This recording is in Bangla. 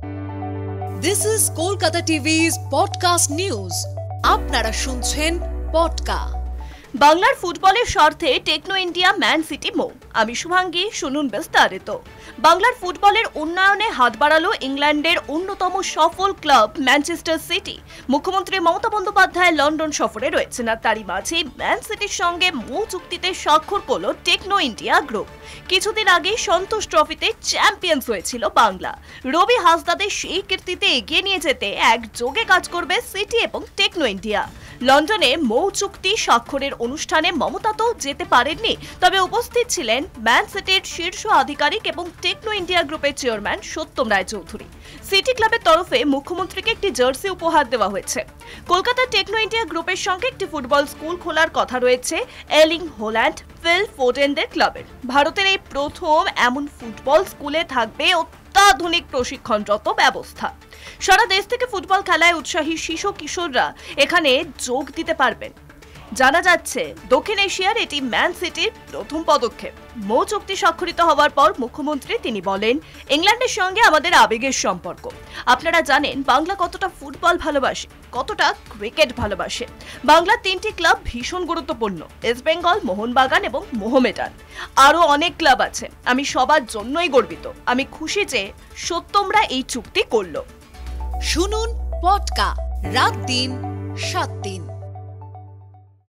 This is Kolkata TV's podcast news. আপনারা শুনছেন পডকা। বাংলার ফুটবলের স্বার্থে টেকনো ইন্ডিয়া ম্যান সিটি মো। আমি শুভাঙ্গী, শুনুন বিস্তারিত। বাংলার ফুটবলের উন্নয়নে হাত বাড়ালো ইংল্যান্ডের অন্যতম সফল ক্লাব ম্যানচেস্টার সিটি। মুখ্যমন্ত্রী মমতা বন্দ্যোপাধ্যায় লন্ডন সফরে রয়েছেন, আর তারই মাঝে ম্যান সিটির সঙ্গে মৌ চুক্তিতে স্বাক্ষর করল টেকনো ইন্ডিয়া গ্রুপ। কিছুদিন আগে সন্তোষ ট্রফিতে চ্যাম্পিয়ন্স হয়েছিল বাংলা। রবি হাসদাদের সেই কীর্তিতে এগিয়ে নিয়ে যেতে একযোগে কাজ করবে সিটি এবং টেকনো ইন্ডিয়া। লন্ডনে মৌ চুক্তি স্বাক্ষরের অনুষ্ঠানে মমতা তো যেতে পারেননি, তবে উপস্থিত ছিলেন ম্যান সিটির শীর্ষ আধিকারিক এবং টেকনো ইন্ডিয়া গ্রুপের চেয়ারম্যান সত্যম রায়চৌধুরী। সিটি ক্লাবের তরফে মুখ্যমন্ত্রীকে একটি জার্সি উপহার দেওয়া হয়েছে। কলকাতার টেকনো ইন্ডিয়া গ্রুপের সঙ্গে একটি ফুটবল স্কুল খোলার কথা রয়েছে এলিং হল্যান্ড ফিল ফোডেনদের ক্লাবের। ভারতের এই প্রথম এমন ফুটবল স্কুলে থাকবে অত্যাধুনিক প্রশিক্ষণরত ব্যবস্থা। সারা দেশ থেকে ফুটবল খেলায় উৎসাহী শিশু কিশোররা এখানে যোগ দিতে পারবেন। জানা যাচ্ছে দক্ষিণ এশিয়ার এটি ম্যান সিটির প্রথম পদক্ষেপ। মৌ চুক্তি স্বাক্ষরিত হওয়ার পর মুখ্যমন্ত্রী তিনি বলেন, ইংল্যান্ডের সঙ্গে আমাদের আবেগের সম্পর্ক। আপনারা জানেন বাংলা কতটা ফুটবল ভালোবাসে, কতটা ক্রিকেট ভালোবাসে। বাংলার 3টি ক্লাব ভীষণ গুরুত্বপূর্ণ, ইস্ট বেঙ্গল, মোহনবাগান এবং মোহামেডান। আরো অনেক ক্লাব আছে, আমি সবার জন্যই গর্বিত। আমি খুশি যে সত্যমরা এই চুক্তি করলো। শুনুন পডকা, রাত দিন 7 দিন।